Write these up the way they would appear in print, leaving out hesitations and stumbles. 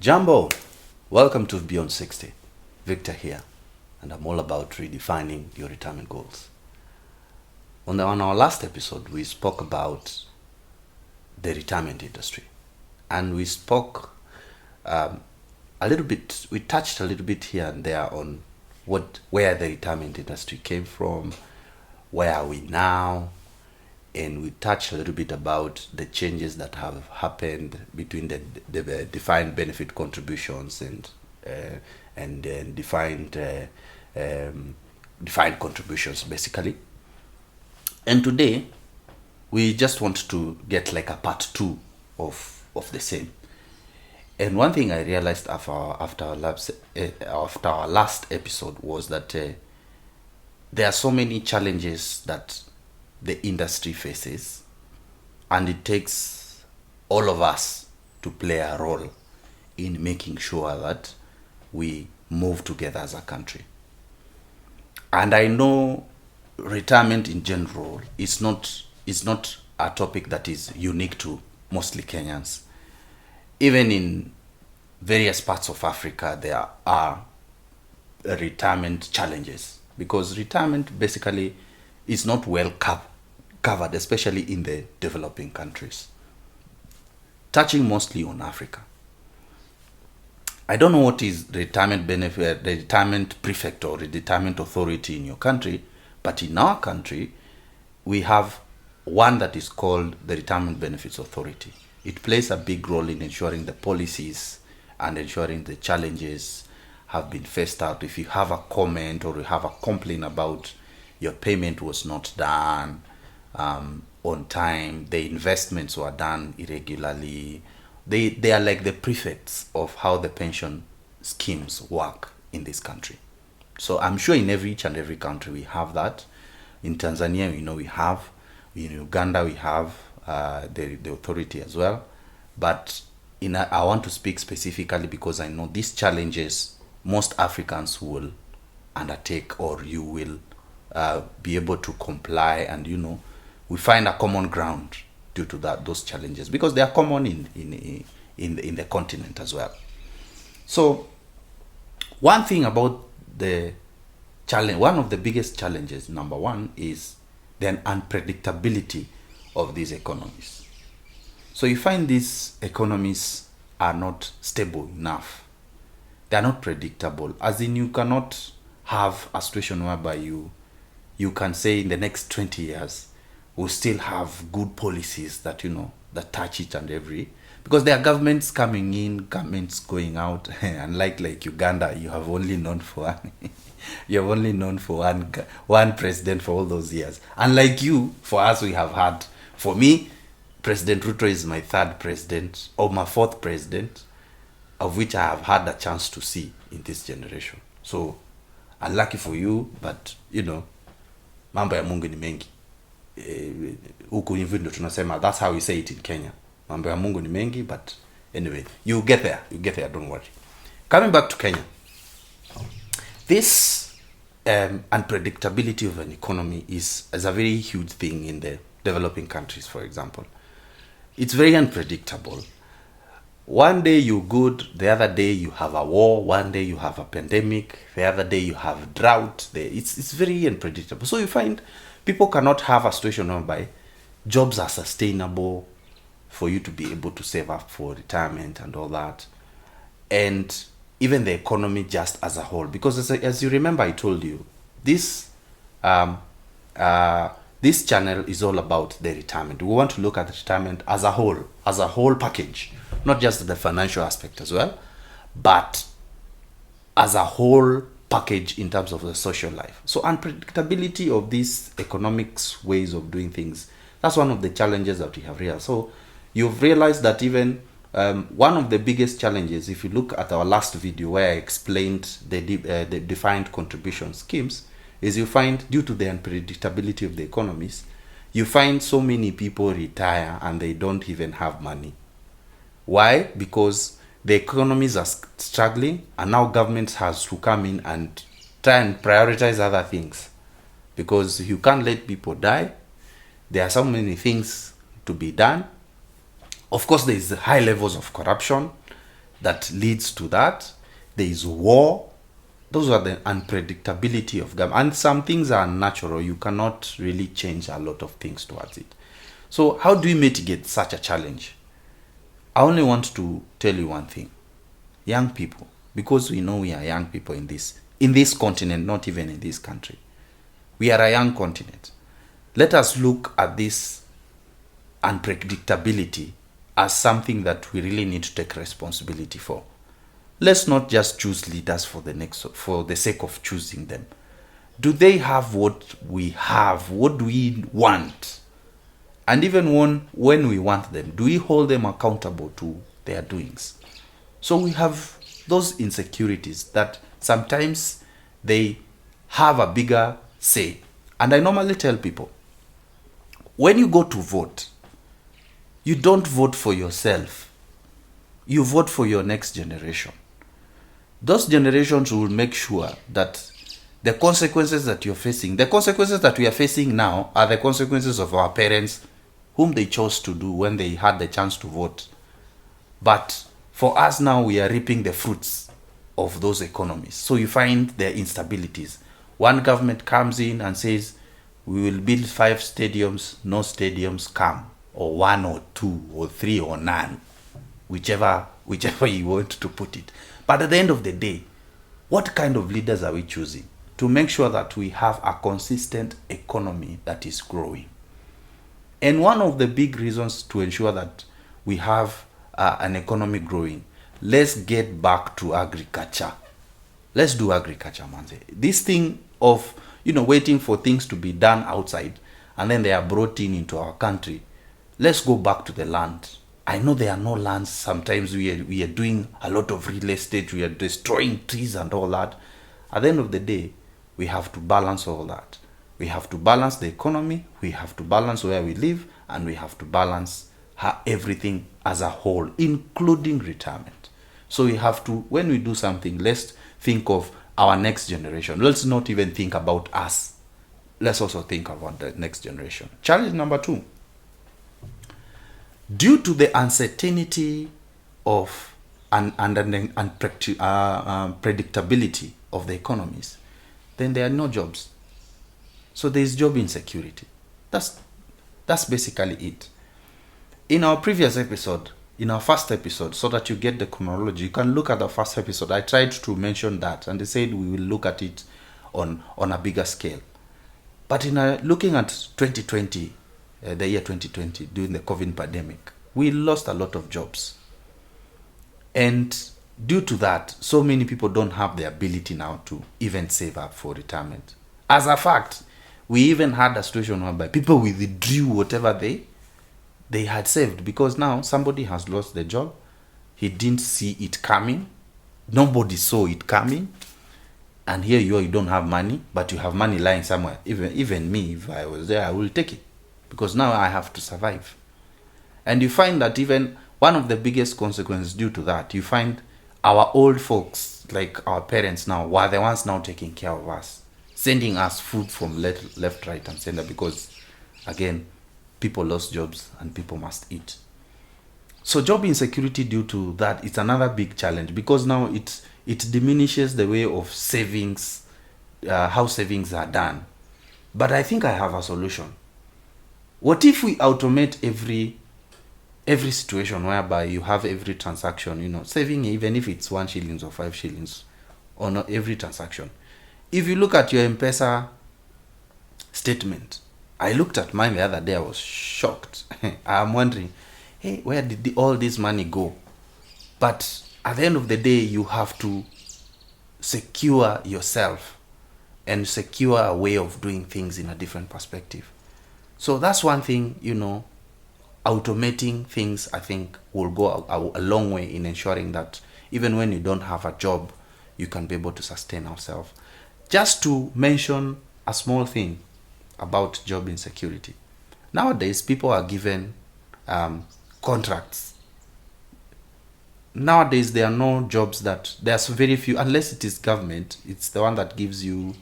JAMBO, welcome to Beyond 60. Victor here, and I'm all about redefining your retirement goals. On our last episode, we spoke about the retirement industry, and we spoke a little bit, we touched a little bit here and there on where the retirement industry came from, where are we now, and we touched a little bit about the changes that have happened between the defined benefit contributions and defined contributions, basically. And today, we just want to get like a part 2 of the same. And one thing I realized after our last episode was that there are so many challenges that the industry faces, and it takes all of us to play a role in making sure that we move together as a country. And I know retirement in general is not a topic that is unique to mostly Kenyans. Even in various parts of Africa, there are retirement challenges, because retirement basically is not well covered, especially in the developing countries. Touching mostly on Africa. I don't know what is retirement benefit, the retirement prefect or the retirement authority in your country, but in our country, we have one that is called the Retirement Benefits Authority. It plays a big role in ensuring the policies and ensuring the challenges have been faced out. If you have a comment or you have a complaint about your payment was not done on time, the investments were done irregularly, they are like the prefects of how the pension schemes work in this country. So I'm sure in each and every country we have that. In Tanzania, we have. In Uganda, we have the authority as well. But I want to speak specifically because I know these challenges most Africans will undertake, or you will be able to comply, and we find a common ground due to those challenges, because they are common in the continent as well. So one thing about the challenge, one of the biggest challenges, number one, is the unpredictability of these economies. So you find these economies are not stable enough. They are not predictable, as in you cannot have a situation whereby you can say in the next 20 years we'll still have good policies that that touch each and every, because there are governments coming in, governments going out. Unlike like Uganda, you have only known for one president for all those years. Unlike you, for us, we have had, for me, President Ruto is my 3rd president, or my 4th president, of which I have had a chance to see in this generation. So unlucky for you, but mambo ya Mungu ni mengi. Huku hivi ndo tunasema, that's how we say it in Kenya. Mambo ya Mungu ni mengi, but anyway, you get there, don't worry. Coming back to Kenya, this unpredictability of an economy is a very huge thing in the developing countries. For example, it's very unpredictable. One day you're good, the other day you have a war, one day you have a pandemic, the other day you have drought. It's very unpredictable. So you find people cannot have a situation whereby jobs are sustainable for you to be able to save up for retirement and all that. And even the economy just as a whole. Because as you remember, I told you, this channel is all about the retirement. We want to look at the retirement as a whole package. Not just the financial aspect as well, but as a whole package in terms of the social life. So unpredictability of these economics ways of doing things, that's one of the challenges that we have realized. So you've realized that even one of the biggest challenges, if you look at our last video where I explained the defined contribution schemes, is you find due to the unpredictability of the economies, you find so many people retire and they don't even have money. Why? Because the economies are struggling, and now government has to come in and try and prioritize other things, because you can't let people die. There are so many things to be done. Of course, there is high levels of corruption. that leads to that. There is war. Those are the unpredictability of government. And some things are natural. You cannot really change a lot of things towards it. So how do we mitigate such a challenge? I only want to tell you one thing. Young people, because we know we are young people in this continent, not even in this country. We are a young continent. Let us look at this unpredictability as something that we really need to take responsibility for. Let's not just choose leaders for the sake of choosing them. Do they have what we have? What do we want? And even when we want them, do we hold them accountable to their doings? So we have those insecurities that sometimes they have a bigger say. And I normally tell people, when you go to vote, you don't vote for yourself. You vote for your next generation. Those generations will make sure that the consequences that you're facing, the consequences that we are facing now are the consequences of our parents, whom they chose to do when they had the chance to vote. But for us now, we are reaping the fruits of those economies. So you find the instabilities. One government comes in and says, we will build 5 stadiums, no stadiums come, or 1 or 2 or 3 or none, whichever you want to put it. But at the end of the day, what kind of leaders are we choosing to make sure that we have a consistent economy that is growing? And one of the big reasons to ensure that we have an economy growing, let's get back to agriculture. Let's do agriculture, manze. This thing of, waiting for things to be done outside and then they are brought into our country. Let's go back to the land. I know there are no lands. Sometimes we are doing a lot of real estate. We are destroying trees and all that. At the end of the day, we have to balance all that. We have to balance the economy. We have to balance where we live. And we have to balance everything as a whole, including retirement. So we have to, when we do something, let's think of our next generation. Let's not even think about us. Let's also think about the next generation. Challenge number 2. Due to the uncertainty of unpredictability of the economies, then there are no jobs. So there is job insecurity. That's basically it. In our previous episode, in our first episode, so that you get the chronology, you can look at the first episode. I tried to mention that, and they said we will look at it on a bigger scale. But in looking at 2020, the year 2020, during the COVID pandemic, we lost a lot of jobs. And due to that, so many people don't have the ability now to even save up for retirement. As a fact, we even had a situation whereby people withdrew whatever they had saved, because now somebody has lost their job. He didn't see it coming. Nobody saw it coming. And here you don't have money, but you have money lying somewhere. Even me, if I was there, I will take it, because now I have to survive. And you find that even one of the biggest consequences due to that, you find our old folks, like our parents now, were the ones now taking care of us, sending us food from left, right, and center, because, again, people lost jobs and people must eat. So job insecurity due to that, it's another big challenge, because now it diminishes the way of savings, how savings are done. But I think I have a solution. What if we automate every situation whereby you have every transaction, saving, even if it's 1 shillings or 5 shillings on every transaction. If you look at your M-Pesa statement, I looked at mine the other day, I was shocked. I'm wondering, hey, where did all this money go? But at the end of the day, you have to secure yourself and secure a way of doing things in a different perspective. So that's one thing, automating things, I think, will go a long way in ensuring that even when you don't have a job, you can be able to sustain ourselves. Just to mention a small thing about job insecurity. Nowadays, people are given contracts. Nowadays, there are no jobs there's very few, unless it is government. It's the one that gives you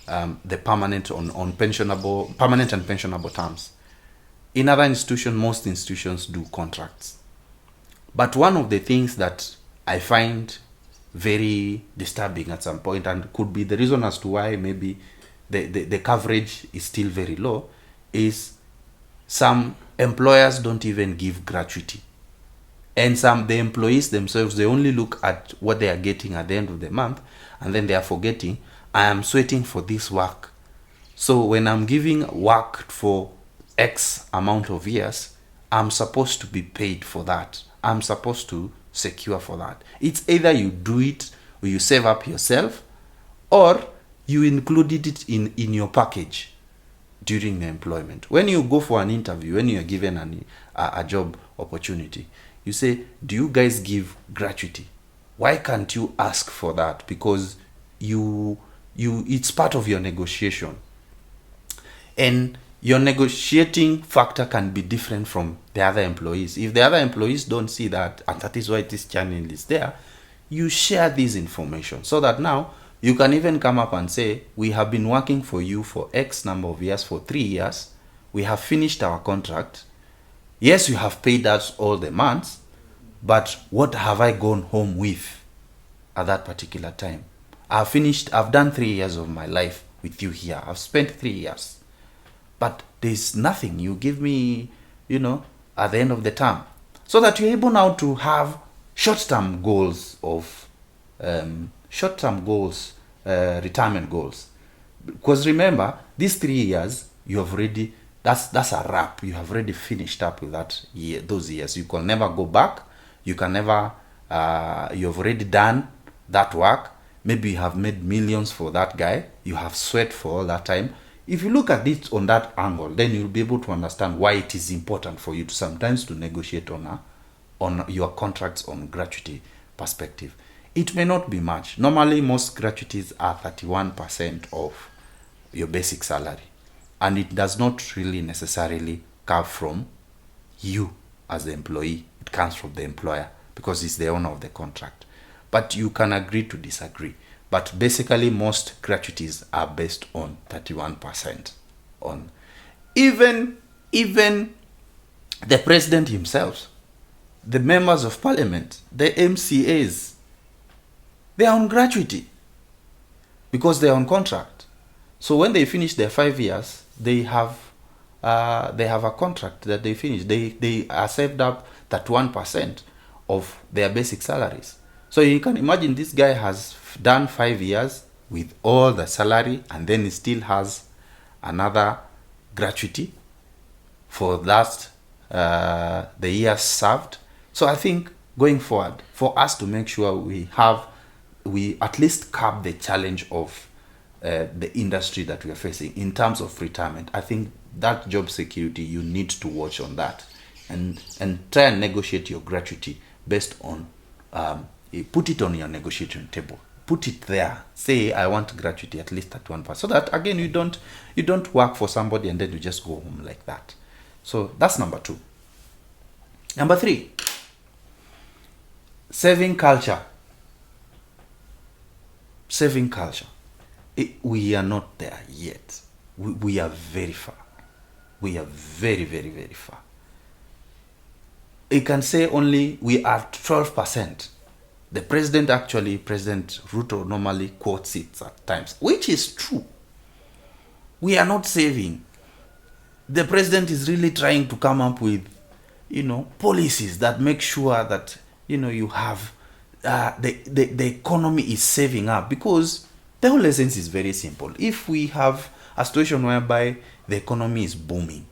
the permanent and pensionable terms. In other institutions, most institutions do contracts. But one of the things that I find very disturbing at some point, and could be the reason as to why maybe the coverage is still very low, is some employers don't even give gratuity. And the employees themselves, they only look at what they are getting at the end of the month, and then they are forgetting, I am sweating for this work. So when I'm giving work for X amount of years, I'm supposed to be paid for that. I'm supposed to secure for that. It's either you do it or you save up yourself, or you included it in your package during the employment. When you go for an interview, when you are given a job opportunity, you say, do you guys give gratuity? Why can't you ask for that? Because it's part of your negotiation. And your negotiating factor can be different from the other employees. If the other employees don't see that, and that is why this channel is there, you share this information so that now you can even come up and say, we have been working for you for X number of years, for 3 years. We have finished our contract. Yes, you have paid us all the months, but what have I gone home with at that particular time? I've done 3 years of my life with you here. I've spent 3 years. But there's nothing you give me, at the end of the term. So that you're able now to have short-term goals, retirement goals. Because remember, these 3 years, you have already, that's a wrap. You have already finished up with those years. You can never go back. You can never, you've already done that work. Maybe you have made millions for that guy. You have sweat for all that time. If you look at it on that angle, then you'll be able to understand why it is important for you to sometimes to negotiate on your contracts on gratuity perspective. It may not be much. Normally, most gratuities are 31% of your basic salary. And it does not really necessarily come from you as the employee. It comes from the employer because it's the owner of the contract. But you can agree to disagree. But basically, most gratuities are based on 31%. On even the president himself, the members of parliament, the MCAs, they are on gratuity because they are on contract. So when they finish their 5 years, they have a contract that they finish. They are saved up 31% of their basic salaries. So you can imagine this guy has done 5 years with all the salary, and then he still has another gratuity for that the years served. So I think going forward, for us to make sure we at least curb the challenge of the industry that we are facing in terms of retirement, I think that job security, you need to watch on that and try and negotiate your gratuity based on put it on your negotiation table. Put it there. Say, I want gratuity at least at 1%. So that, again, you don't work for somebody and then you just go home like that. So that's number 2. Number 3, saving culture. Saving culture. We are not there yet. We are very far. We are very, very, very far. You can say only we are 12%. The President Ruto normally quotes it at times, which is true. We are not saving. The president is really trying to come up with, policies that make sure that, you have, the economy is saving up, because the whole essence is very simple. If we have a situation whereby the economy is booming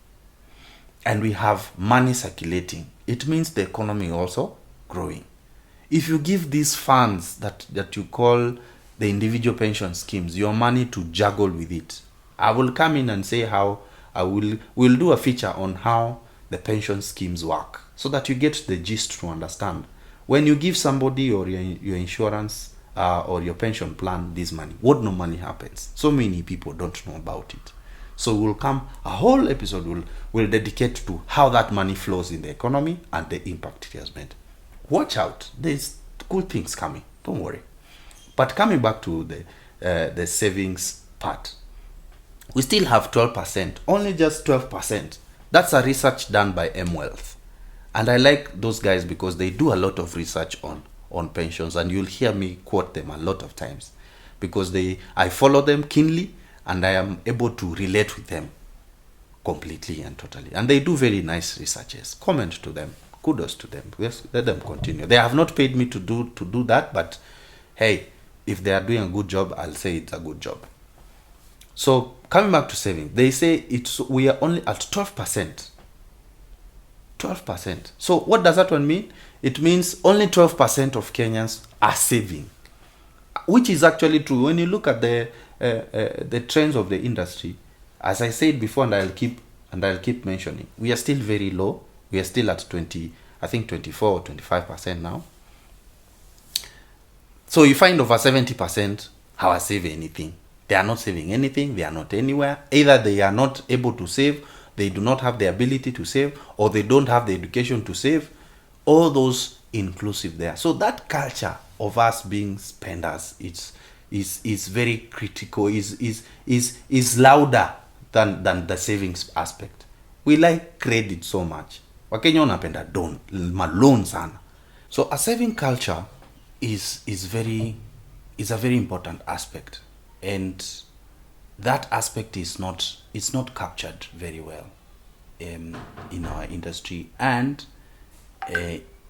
and we have money circulating, it means the economy also growing. If you give these funds that you call the individual pension schemes your money to juggle with it, I will come in and say how we'll do a feature on how the pension schemes work so that you get the gist to understand. When you give somebody or your insurance or your pension plan this money, what normally happens? So many people don't know about it. So we'll come, a whole episode will dedicate to how that money flows in the economy and the impact it has made. Watch out, there's good things coming, don't worry. But coming back to the savings part, we still have 12%, only just 12%. That's a research done by M Wealth. And I like those guys because they do a lot of research on on pensions, and you'll hear me quote them a lot of times because I follow them keenly and I am able to relate with them completely and totally. And they do very nice researches. Comment to them. Kudos to them. Yes, let them continue. They have not paid me to do that, but hey, if they are doing a good job, I'll say it's a good job. So coming back to saving, they say we are only at 12%. 12%. So what does that one mean? It means only 12% of Kenyans are saving, which is actually true. When you look at the trends of the industry, as I said before, and I'll keep mentioning, we are still very low. We are still at 24 or 25% now. So you find over 70% how I save anything. They are not saving anything. They are not anywhere. Either they are not able to save, they do not have the ability to save, or they don't have the education to save. All those inclusive there. So that culture of us being spenders, is very critical. Is louder than the savings aspect. We like credit so much. Wakenya wanapenda loan sana. So a saving culture is a very important aspect, and that aspect is not captured very well in our industry, and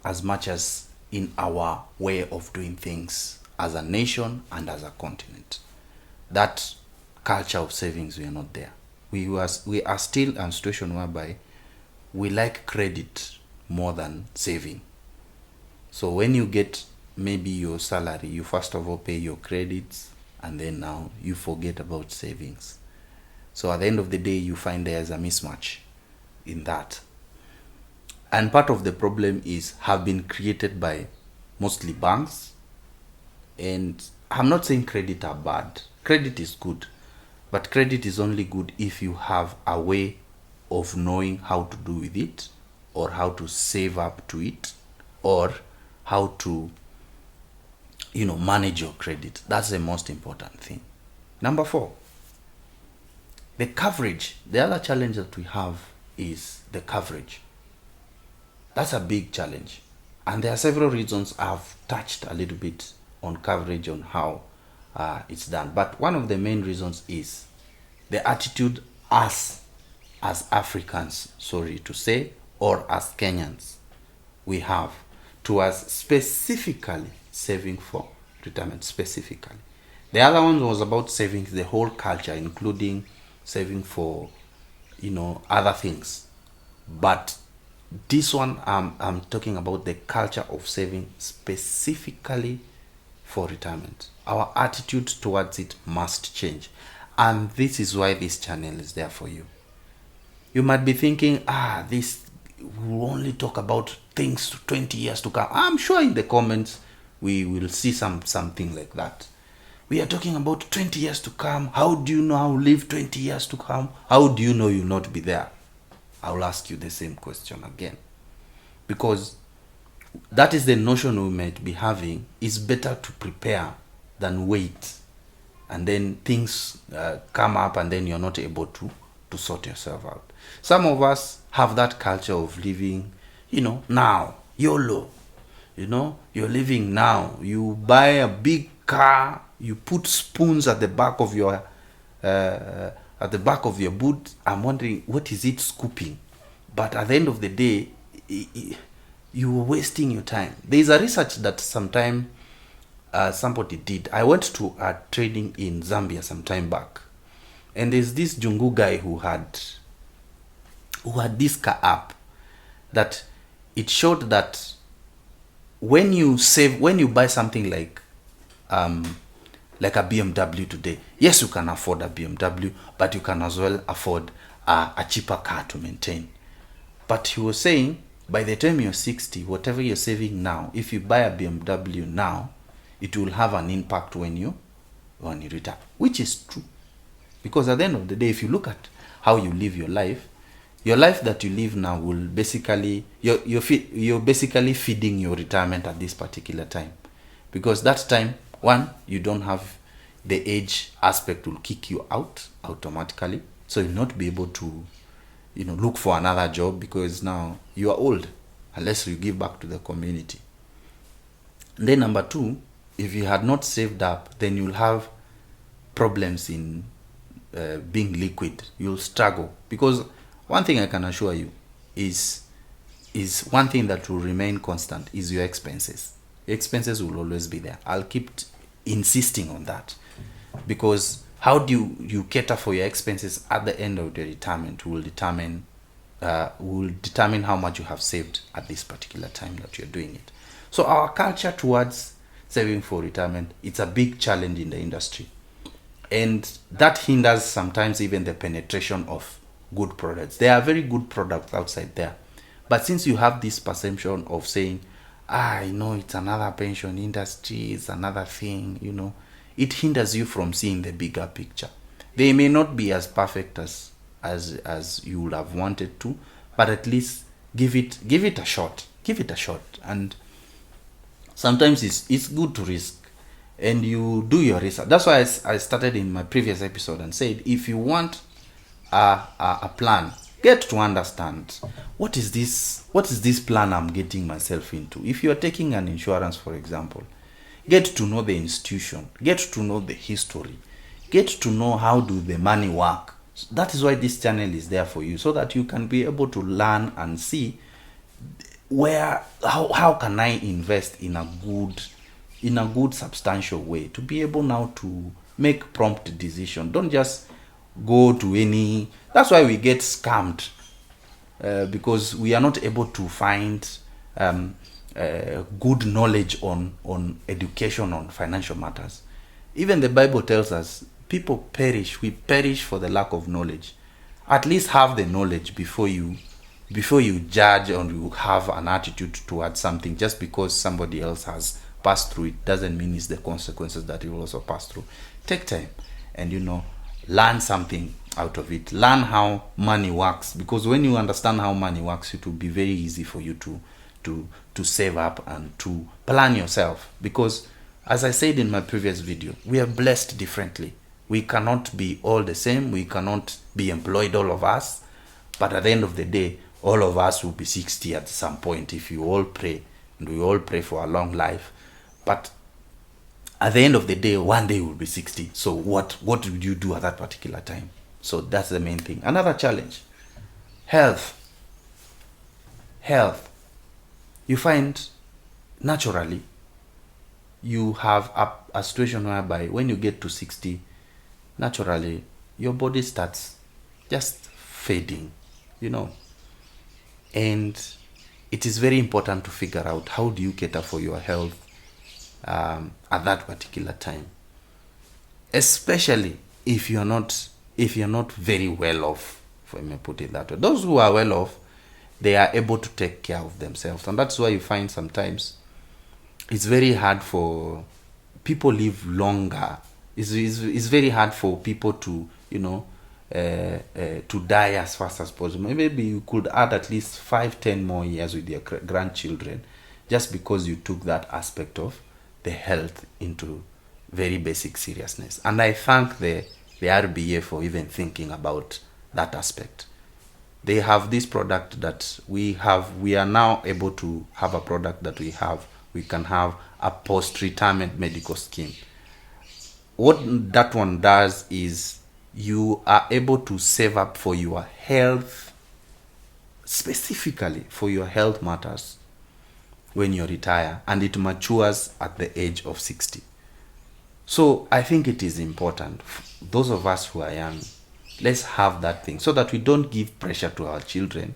as much as in our way of doing things as a nation and as a continent. That culture of savings, we are not there. We are still in a situation whereby we like credit more than saving. So when you get maybe your salary, you first of all pay your credits, and then now you forget about savings. So at the end of the day, you find there's a mismatch in that. And part of the problem have been created by mostly banks. And I'm not saying credit are bad. Credit is good. But credit is only good if you have a way of knowing how to do with it, or how to save up to it, or how to manage your credit. That's the most important thing. Number 4, the coverage. The other challenge that we have is the coverage. That's a big challenge. And there are several reasons. I've touched a little bit on coverage, on how it's done. But one of the main reasons is the attitude as Africans, sorry to say, or as Kenyans, we have towards specifically saving for retirement specifically. The other one was about savings, the whole culture, including saving for other things. But this one, I'm talking about the culture of saving specifically for retirement. Our attitude towards it must change, and this is why this channel is there for you. You might be thinking, this will only talk about things 20 years to come. I'm sure in the comments we will see something like that. We are talking about 20 years to come. How do you know how to live 20 years to come? How do you know you'll not be there? I will ask you the same question again. Because that is the notion we might be having. It's better to prepare than wait. And then things come up and then you're not able to sort yourself out. Some of us have that culture of living, now, YOLO. You're living now. You buy a big car, you put spoons at the back of your boot. I'm wondering, what is it scooping? But at the end of the day, you are wasting your time. There's a research that sometime somebody did. I went to a training in Zambia some time back, and there's this Jungu guy who had this car app that it showed that when you buy something like a BMW today, yes, you can afford a BMW, but you can as well afford a cheaper car to maintain. But he was saying, by the time you're 60, whatever you're saving now, if you buy a BMW now, it will have an impact when you retire, which is true. Because at the end of the day, if you look at how you live your life that you live now will basically, you're basically feeding your retirement at this particular time. Because that time, one, you don't have the age aspect will kick you out automatically. So you'll not be able to, look for another job because now you are old, unless you give back to the community. Then number two, if you had not saved up, then you'll have problems in being liquid. You'll struggle, because one thing I can assure you is one thing that will remain constant is your expenses. Expenses will always be there. I'll keep insisting on that, because how do you cater for your expenses at the end of the retirement will determine how much you have saved at this particular time that you're doing it. So our culture towards saving for retirement, it's a big challenge in the industry, and that hinders sometimes even the penetration of good products. There are very good products outside there, but since you have this perception of saying, I know it's another pension industry, it's another thing, it hinders you from seeing the bigger picture. They may not be as perfect as you would have wanted to, but at least give it a shot. Give it a shot. And sometimes it's good to risk, and you do your research. That's why I started in my previous episode and said, if you want a plan, get to understand what is this plan I'm getting myself into. If you're taking an insurance, for example, get to know the institution, get to know the history, get to know how do the money work. That is why this channel is there for you, so that you can be able to learn and see how can I invest in a good substantial way to be able now to make prompt decision. Don't just go to any. That's why we get scammed, because we are not able to find good knowledge on education on financial matters. Even the Bible tells us we perish for the lack of knowledge. At least have the knowledge before you judge, or you have an attitude towards something. Just because somebody else has passed through it doesn't mean it's the consequences that you will also pass through. Take time and learn something out of it. Learn how money works, because when you understand how money works, it will be very easy for you to save up and to plan yourself. Because as I said in my previous video, we are blessed differently. We cannot be all the same. We cannot be employed, all of us. But at the end of the day, all of us will be 60 at some point if you all pray, and we all pray for a long life. But at the end of the day, one day we'll be 60. So what would you do at that particular time? So that's the main thing. Another challenge, health. You find naturally you have a situation whereby when you get to 60, naturally your body starts just fading, and it is very important to figure out how do you cater for your health at that particular time, especially if you're not very well off, if I may put it that way. Those who are well off, they are able to take care of themselves, and that's why you find sometimes it's very hard for people live longer. It's very hard for people to to die as fast as possible. Maybe you could add at least 5-10 more years with your grandchildren, just because you took that aspect of the health into very basic seriousness. And I thank the RBA for even thinking about that aspect. They have this product that we have. We are now able to have a product that we can have a post-retirement medical scheme. What that one does is you are able to save up for your health, specifically for your health matters, when you retire, and it matures at the age of 60. So I think it is important, those of us who are young, let's have that thing, so that we don't give pressure to our children.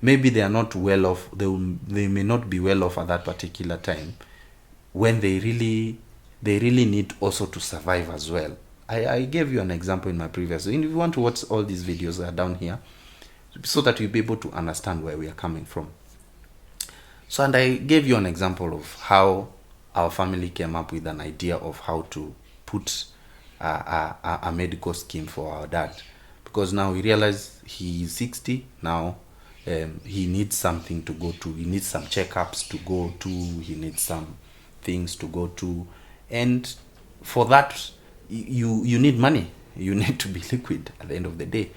Maybe they are not well off, they may not be well off at that particular time, when they really need also to survive as well. I gave you an example in my previous video. If you want to watch all these videos that are down here, so that you'll be able to understand where we are coming from. So, and I gave you an example of how our family came up with an idea of how to put a medical scheme for our dad, because now we realize he's 60 now. He needs something to go to. He needs some checkups to go to. He needs some things to go to, and for that you need money. You need to be liquid at the end of the day.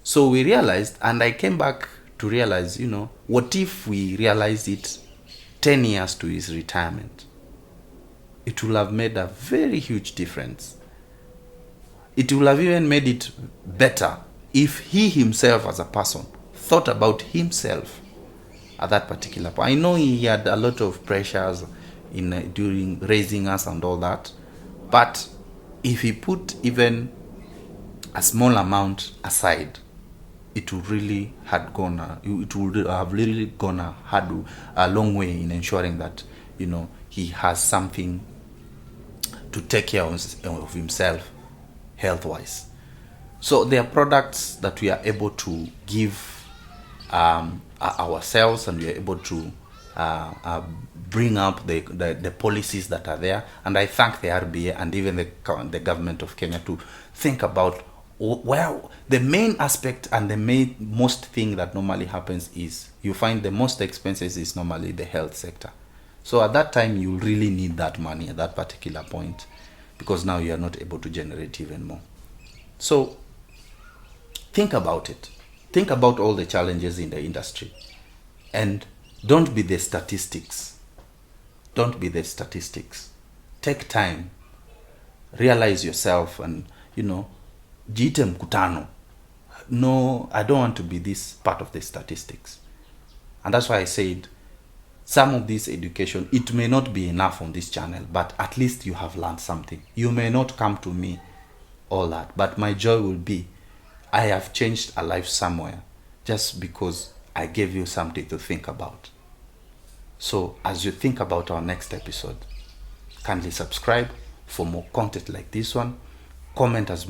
So we realized, and I came back to realize, what if we realized it 10 years to his retirement? it will have made a very huge difference. It will have even made it better if he himself as a person thought about himself at that particular point. I know he had a lot of pressures in during raising us and all that, but if he put even a small amount aside, it would really have really gone a long way in ensuring that he has something to take care of himself health-wise. So there are products that we are able to give ourselves, and we are able to bring up the policies that are there. And I thank the RBA and even the government of Kenya to think about well, the main aspect and the most thing that normally happens is you find the most expenses is normally the health sector. So at that time, you really need that money at that particular point, because now you are not able to generate even more. So think about it. Think about all the challenges in the industry, and don't be the statistics. Don't be the statistics. Take time, realize yourself, and jiite mkutano. No, I don't want to be this part of the statistics. And that's why I said some of this education, it may not be enough on this channel, but at least you have learned something. You may not come to me all that, but my joy will be I have changed a life somewhere just because I gave you something to think about. So as you think about our next episode, kindly subscribe for more content like this one. Comment as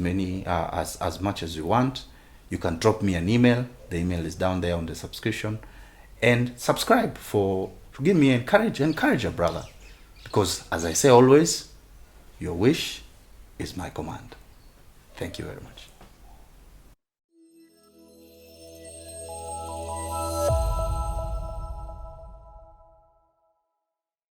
much as you want. You can drop me an email. The email is down there on the subscription. And subscribe to give me encourage a brother. Because as I say always, your wish is my command. Thank you very much.